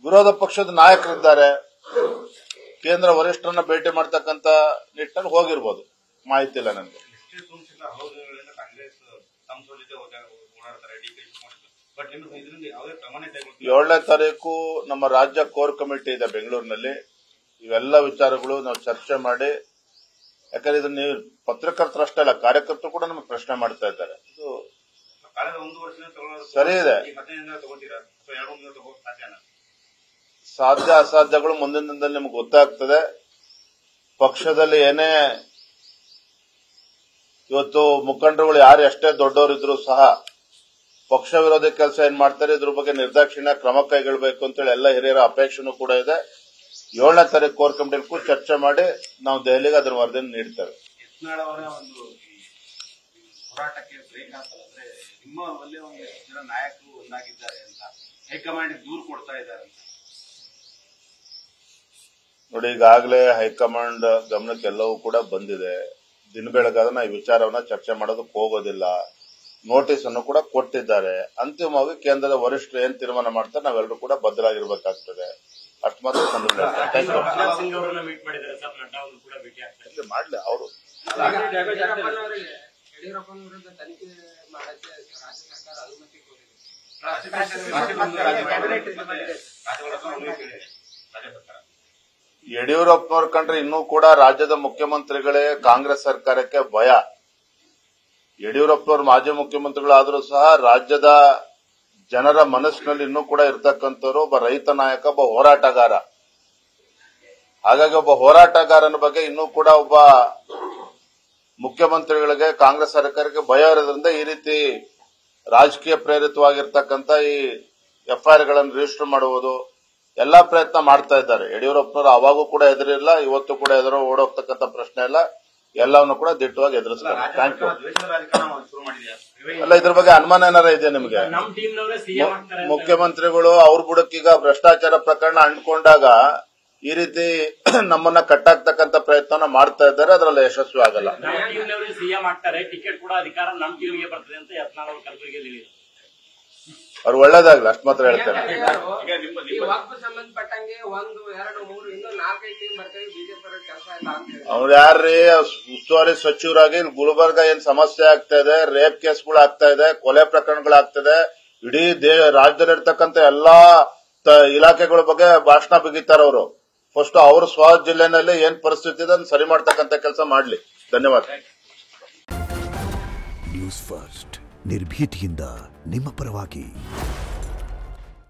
ವಿರೋಧ ಪಕ್ಷದ ನಾಯಕರಿದ್ದಾರೆ, ಕೇಂದ್ರ ವರಿಷ್ಠರನ್ನ ಭೇಟಿ ಮಾಡ್ತಕ್ಕಂತ ನಿಟ್ಟಿನಲ್ಲಿ ಹೋಗಿರ್ಬೋದು, ಮಾಹಿತಿ ಇಲ್ಲ ನನಗೆ. 7ನೇ ತಾರೀಕು ನಮ್ಮ ರಾಜ್ಯ ಕೋರ್ ಕಮಿಟಿ ಇದೆ ಬೆಂಗಳೂರಿನಲ್ಲಿ. ಇವೆಲ್ಲ ವಿಚಾರಗಳು ನಾವು ಚರ್ಚೆ ಮಾಡಿ, ಯಾಕಂದ್ರೆ ಇದನ್ನ ನೀವು ಪತ್ರಕರ್ತರಷ್ಟೇ ಅಲ್ಲ, ಕಾರ್ಯಕರ್ತರು ಕೂಡ ನಮಗೆ ಪ್ರಶ್ನೆ ಮಾಡ್ತಾ ಇದ್ದಾರೆ. ಇದು ಸರಿ ಇದೆ. ಸಾಧ್ಯ ಅಸಾಧ್ಯಗಳು ಮುಂದಿನ ದಿನದಲ್ಲಿ ನಿಮ್ಗೆ ಗೊತ್ತಾಗ್ತದೆ. ಪಕ್ಷದಲ್ಲಿ ಏನೇ ಇವತ್ತು ಮುಖಂಡರುಗಳು ಯಾರು ಎಷ್ಟೇ ದೊಡ್ಡವರಿದ್ರು ಸಹ ಪಕ್ಷ ವಿರೋಧಿ ಕೆಲಸ ಏನ್ ಮಾಡ್ತಾರೆ ಇದ್ರ ಬಗ್ಗೆ ನಿರ್ದಾಕ್ಷಿಣ್ಯ ಕ್ರಮ ಕೈಗೊಳ್ಳಬೇಕು ಅಂತೇಳಿ ಎಲ್ಲ ಹಿರಿಯರ ಅಪೇಕ್ಷೆನೂ ಕೂಡ ಇದೆ. 7ನೇ ತಾರೀಕು ಕೋರ್ ಕಮಿಟಿ ಚರ್ಚೆ ಮಾಡಿ ನಾವು ದೆಹಲಿಗೆ ಅದರ ವರದಿಯನ್ನು ನೀಡ್ತೇವೆ. ಹೋರಾಟಕ್ಕೆ ಬ್ರೇಕ್ ಆಗ್ತದೆ, ನಿಮ್ಮ ಒಳ್ಳೆ ಒಂದಷ್ಟು ಜನ ನಾಯಕರು ಒಂದಾಗಿದ್ದಾರೆ ಅಂತ ಹೈಕಮಾಂಡ್ ದೂರು ಕೊಡ್ತಾ ಇದ್ದಾರೆ ಅಂತ. ನೋಡಿ, ಈಗಾಗಲೇ ಹೈಕಮಾಂಡ್ ಗಮನಕ್ಕೆಲ್ಲವೂ ಕೂಡ ಬಂದಿದೆ. ದಿನ ಬೆಳಗಾದ ಈ ವಿಚಾರವನ್ನ ಚರ್ಚೆ ಮಾಡೋದಕ್ಕೆ ಹೋಗೋದಿಲ್ಲ. ನೋಟಿಸ್ ಅನ್ನು ಕೂಡ ಕೊಟ್ಟಿದ್ದಾರೆ. ಅಂತಿಮವಾಗಿ ಕೇಂದ್ರದ ವರಿಷ್ಠರು ಏನ್ ತೀರ್ಮಾನ ಮಾಡ್ತಾರೆ ನಾವೆಲ್ಲರೂ ಕೂಡ ಬದ್ಧರಾಗಿರ್ಬೇಕಾಗ್ತದೆ. ಅಷ್ಟು ಮಾತ್ರ ಮಾಡ್ಲಿ ಅವರು. ಯಡಿಯೂರಪ್ಪನವ್ರ ಕಂಡ್ರೆ ಇನ್ನೂ ಕೂಡ ರಾಜ್ಯದ ಮುಖ್ಯಮಂತ್ರಿಗಳೇ ಕಾಂಗ್ರೆಸ್ ಸರ್ಕಾರಕ್ಕೆ ಭಯ. ಯಡಿಯೂರಪ್ಪನವ್ರು ಮಾಜಿ ಮುಖ್ಯಮಂತ್ರಿಗಳಾದರೂ ಸಹ ರಾಜ್ಯದ ಜನರ ಮನಸ್ಸಿನಲ್ಲಿ ಇನ್ನೂ ಕೂಡ ಇರ್ತಕ್ಕಂಥವ್ರು ಒಬ್ಬ ರೈತ ನಾಯಕ, ಒಬ್ಬ ಹೋರಾಟಗಾರ. ಹಾಗಾಗಿ ಒಬ್ಬ ಹೋರಾಟಗಾರನ ಬಗ್ಗೆ ಇನ್ನೂ ಕೂಡ ಒಬ್ಬ ಮುಖ್ಯಮಂತ್ರಿಗಳಿಗೆ ಕಾಂಗ್ರೆಸ್ ಸರ್ಕಾರಕ್ಕೆ ಭಯ ಇರೋದ್ರಿಂದ ಈ ರೀತಿ ರಾಜಕೀಯ ಪ್ರೇರಿತವಾಗಿರ್ತಕ್ಕಂಥ ಈ ಎಫ್ಐಆರ್ ಗಳನ್ನು ರಿಜಿಸ್ಟರ್ ಮಾಡುವುದು ಎಲ್ಲಾ ಪ್ರಯತ್ನ ಮಾಡ್ತಾ ಇದ್ದಾರೆ. ಯಡಿಯೂರಪ್ಪನವರು ಅವಾಗೂ ಕೂಡ ಎದುರಿಲ್ಲ, ಇವತ್ತು ಕೂಡ ಎದುರು ಓಡೋಗ್ತಕ್ಕಂಥ ಪ್ರಶ್ನೆ ಇಲ್ಲ. ಎಲ್ಲವನ್ನು ಕೂಡ ದಿಟ್ಟವಾಗಿ ಎದುರಿಸ್ತಾರೆ. Thank you. ಅಲ್ಲ, ಇದ್ರ ಬಗ್ಗೆ ಅನುಮಾನ ಏನಾರ ಇದೆ ನಿಮಗೆ? ಮುಖ್ಯಮಂತ್ರಿಗಳು ಅವ್ರ ಬುಡಕ್ಕೀಗ ಭ್ರಷ್ಟಾಚಾರ ಪ್ರಕರಣ ಅಂಟ್ಕೊಂಡಾಗ ಈ ರೀತಿ ನಮ್ಮನ್ನ ಕಟ್ಟಾಕ್ತಕ್ಕಂಥ ಪ್ರಯತ್ನ ಮಾಡ್ತಾ ಇದ್ದಾರೆ. ಅದರಲ್ಲಿ ಯಶಸ್ವಿ ಆಗಲ್ಲ. ಸಿಎಂ ಆಗ್ತಾರೆ, ಟಿಕೆಟ್ ಕೂಡ ಅಧಿಕಾರ ನಮ್ಮ ಟೀಮ್ಗೆ ಬರ್ತದೆ ಅಂತ ಯತ್ನಾಳ್ ಅವರು ಕಲಬುರಗಿಯಲ್ಲಿ ಅವ್ರು ಒಳ್ಳೇದಾಗ್ಲಿ, ಅಷ್ಟು ಮಾತ್ರ ಹೇಳ್ತಾರೆ. ಅವ್ರು ಯಾರ್ರೀ ಉಸ್ತುವಾರಿ ಸಚಿವರಾಗಿ ಗುಲ್ಬರ್ಗ ಏನ್ ಸಮಸ್ಯೆ ಆಗ್ತಾ ಇದೆ, ರೇಪ್ ಕೇಸ್ಗಳು ಆಗ್ತಾ ಇದೆ, ಕೊಲೆ ಪ್ರಕರಣಗಳಾಗ್ತದೆ, ಇಡೀ ರಾಜ್ಯದಲ್ಲಿರ್ತಕ್ಕಂಥ ಎಲ್ಲಾ ಇಲಾಖೆಗಳ ಬಗ್ಗೆ ಭಾಷಣ ಬಿಗಿತಾರೆ ಅವರು. ಫಸ್ಟ್ ಅವ್ರ ಸ್ವ ಜಿಲ್ಲೆನಲ್ಲಿ ಏನ್ ಪರಿಸ್ಥಿತಿ ಇದೆ ಅದನ್ನ ಸರಿ ಮಾಡ್ತಕ್ಕಂಥ ಕೆಲಸ ಮಾಡ್ಲಿ. ಧನ್ಯವಾದ. ನ್ಯೂಸ್ ಫಸ್ಟ್ ನಿರ್ಭೀತಿಯಿಂದ ನಿಮ್ಮ ಪರವಾಗಿ.